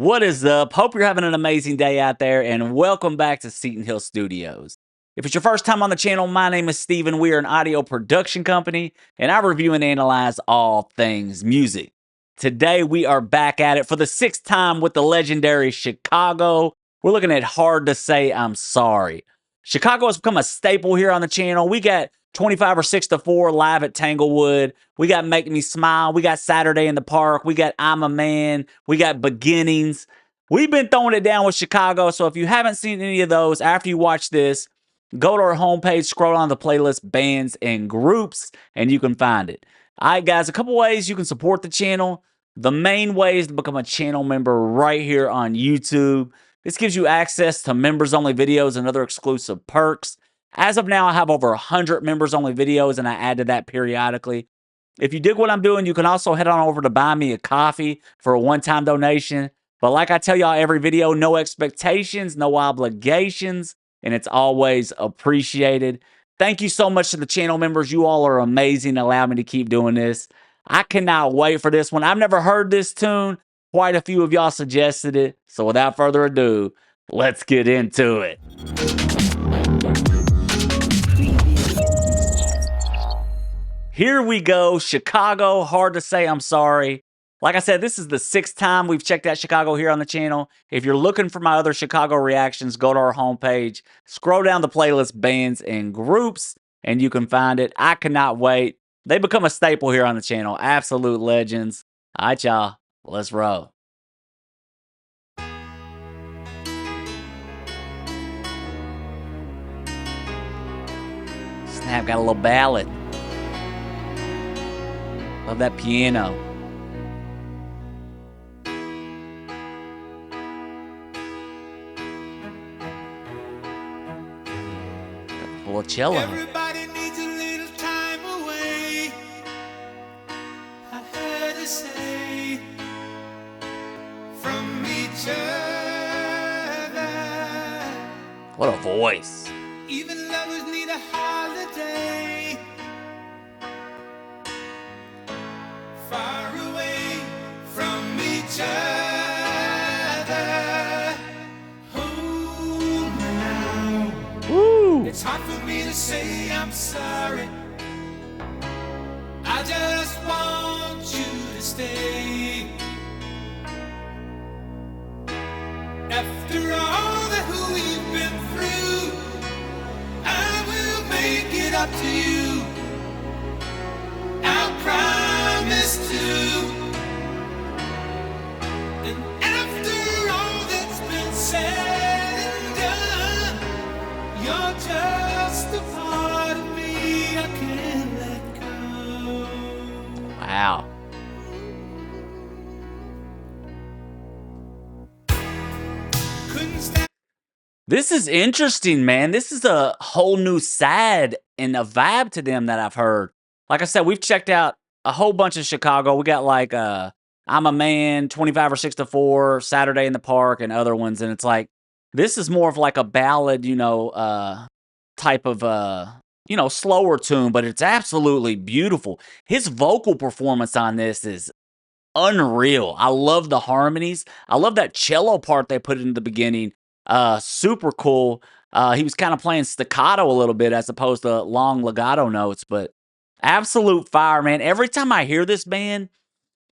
What is up? Hope you're having an amazing day out there, and welcome back to Seton Hill Studios. If it's your first time on the channel, my name is Steven. We are an audio production company, and I review and analyze all things music. Today, we are back at it for the sixth time with the legendary Chicago. We're looking at Hard to Say I'm Sorry. Chicago has become a staple here on the channel. We got 25 or 6 to 4 live at Tanglewood. We got Make Me Smile. We got Saturday in the Park. We got I'm a Man. We got Beginnings. We've been throwing it down with Chicago. So if you haven't seen any of those after you watch this, go to our homepage, scroll on the playlist bands and groups, and you can find it. All right, guys, a couple ways you can support the channel. The main way is to become a channel member right here on YouTube. This gives you access to members-only videos and other exclusive perks. As of now, I have over 100 members-only videos, and I add to that periodically. If you dig what I'm doing, you can also head on over to Buy Me a Coffee for a one-time donation. But like I tell y'all every video, no expectations, no obligations, and it's always appreciated. Thank you so much to the channel members. You all are amazing. Allow me to keep doing this. I cannot wait for this one. I've never heard this tune. Quite a few of y'all suggested it. So without further ado, let's get into it. Here we go, Chicago, Hard to Say I'm Sorry. Like I said, this is the sixth time we've checked out Chicago here on the channel. If you're looking for my other Chicago reactions, go to our homepage, scroll down the playlist bands and groups, and you can find it. I cannot wait. They become a staple here on the channel. Absolute legends. All right, y'all, let's roll. Snap got a little ballad. Love that piano. A little cello. Everybody needs a little time away. I heard her say from each other. What a voice. Even lovers need a holiday. Far away from each other. Oh, now. Woo! It's hard for me to say I'm sorry. I just want you to stay. After all that we've been through, I will make it up to you. I promise to. And after all that's been said and done, you're just a part of me I can't let go. Wow. Couldn't stand. This is interesting, man. This is a whole new side and a vibe to them that I've heard. Like I said, we've checked out a whole bunch of Chicago. We got like I'm a Man, 25 or 6 to 4, Saturday in the Park, and other ones. And it's like, this is more of like a ballad, type of, slower tune, but it's absolutely beautiful. His vocal performance on this is unreal. I love the harmonies. I love that cello part they put in the beginning. Super cool. He was kind of playing staccato a little bit as opposed to long legato notes, but absolute fire, man. Every time I hear this band,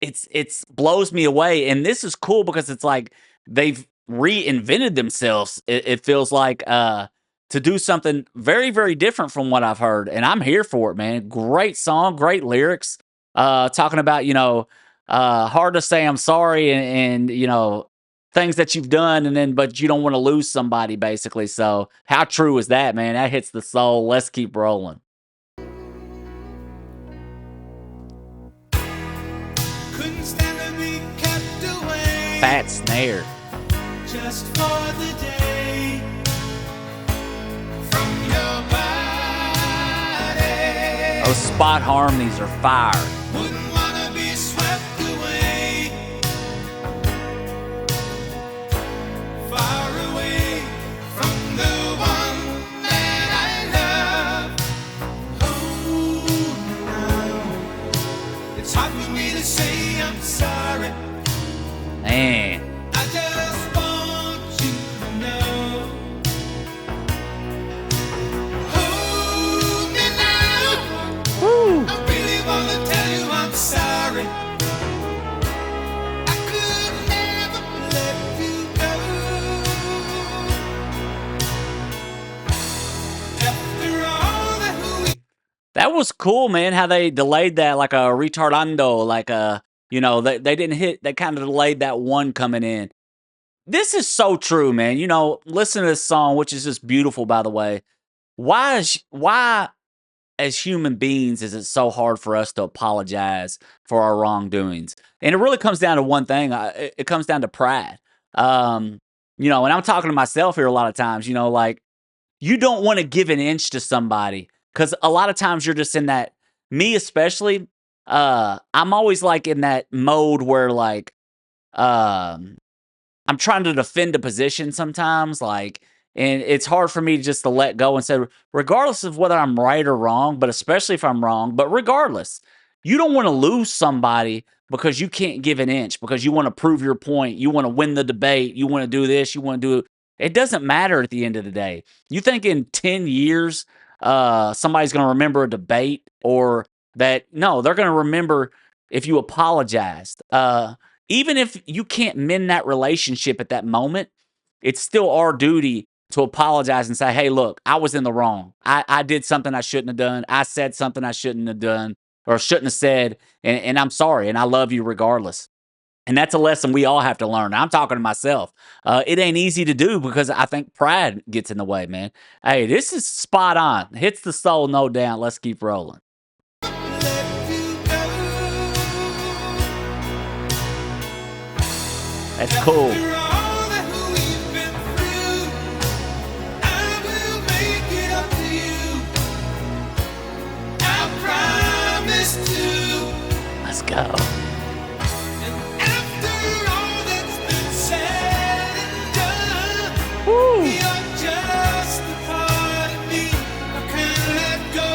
it's blows me away. And this is cool because it's like they've reinvented themselves. It feels like to do something very, very different from what I've heard. And I'm here for it, man. Great song, great lyrics. Talking about, hard to say I'm sorry and things that you've done, and then but you don't want to lose somebody, basically. So how true is that, man? That hits the soul. Let's keep rolling. Couldn't stand to be kept away. Fat snare. Just for the day from your body. Those spot harmonies are fire. Wouldn't wanna be swept away. Far away from the one that I love. Oh, now it's hard for me to say I'm sorry. Man. I just That was cool, man, how they delayed that like a retardando, like a they didn't hit they kinda delayed that one coming in. This is so true, man. Listen to this song, which is just beautiful, by the way. Why as human beings is it so hard for us to apologize for our wrongdoings? And it really comes down to one thing. It comes down to pride. Um, and I'm talking to myself here a lot of times. Like you don't want to give an inch to somebody because a lot of times you're just in that. Me especially. I'm always like in that mode where like um I'm trying to defend a position sometimes, like, and it's hard for me just to let go and say, regardless of whether I'm right or wrong, but especially if I'm wrong, but regardless, you don't want to lose somebody because you can't give an inch, because you want to prove your point. You want to win the debate. You want to do this. You want to do it. It doesn't matter at the end of the day. You think in 10 years, somebody's going to remember a debate or that? No, they're going to remember if you apologized. Even if you can't mend that relationship at that moment, it's still our duty to apologize and say, hey, look, I was in the wrong. I did something I shouldn't have done. I said something I shouldn't have done or shouldn't have said. And I'm sorry. And I love you regardless. And that's a lesson we all have to learn. I'm talking to myself. It ain't easy to do because I think pride gets in the way, man. Hey, this is spot on. Hits the soul, no doubt. Let's keep rolling. Let you That's cool. After all that we've been through, I will make it up to you. I promise to. Let's go. And after all that's been said and done, Woo. you're just a part of me. I can't let go.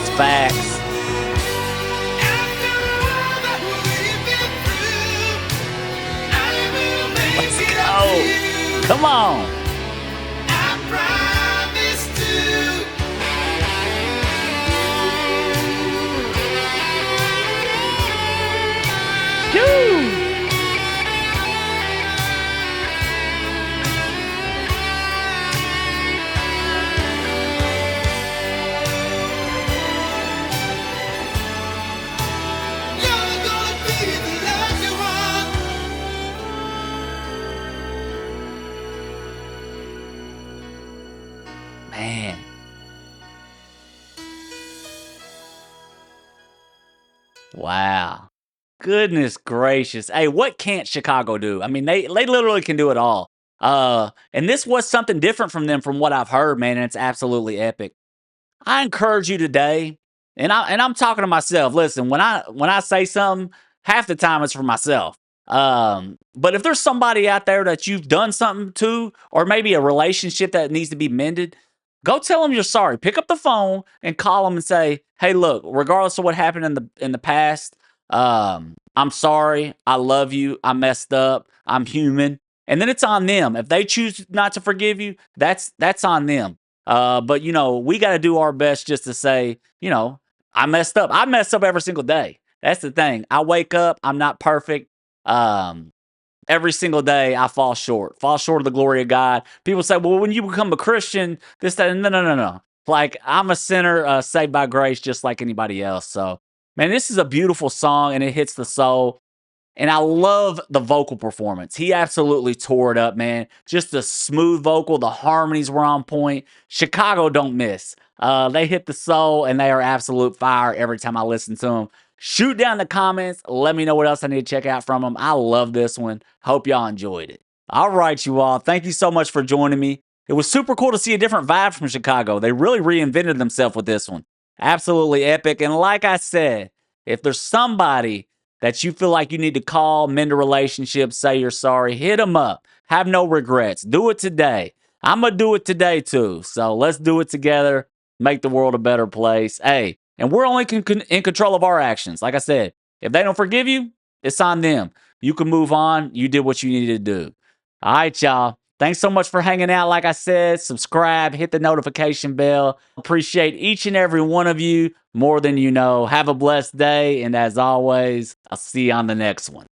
It's facts. After all that we've been through, I will make Let's it up go. to you. Come on. I promise to. Woo. You're gonna be the lucky one. Man. Wow. Goodness gracious. Hey, what can't Chicago do? I mean, they literally can do it all. And this was something different from them from what I've heard, man, and it's absolutely epic. I encourage you today, and I'm talking to myself. Listen, when I say something, half the time it's for myself. But if there's somebody out there that you've done something to, or maybe a relationship that needs to be mended, go tell them you're sorry. Pick up the phone and call them and say, "Hey, look, regardless of what happened in the past, I'm sorry. I love you. I messed up. I'm human." And then it's on them. If they choose not to forgive you, that's on them. But we got to do our best just to say, I messed up. I mess up every single day. That's the thing. I wake up. I'm not perfect. Um, every single day I fall short of the glory of God. People say, well, when you become a Christian, this, that, no, no, no, no. Like I'm a sinner saved by grace, just like anybody else. So, man, this is a beautiful song and it hits the soul. And I love the vocal performance. He absolutely tore it up, man. Just a smooth vocal. The harmonies were on point. Chicago don't miss. They hit the soul and they are absolute fire every time I listen to them. Shoot down the comments. Let me know what else I need to check out from them. I love this one. Hope y'all enjoyed it. All right, you all. Thank you so much for joining me. It was super cool to see a different vibe from Chicago. They really reinvented themselves with this one. Absolutely epic. And like I said, if there's somebody that you feel like you need to call, mend a relationship, say you're sorry, hit them up. Have no regrets. Do it today. I'm going to do it today too. So let's do it together. Make the world a better place. Hey, and we're only in control of our actions. Like I said, if they don't forgive you, it's on them. You can move on. You did what you needed to do. All right, y'all. Thanks so much for hanging out. Like I said, subscribe, hit the notification bell. Appreciate each and every one of you more than you know. Have a blessed day. And as always, I'll see you on the next one.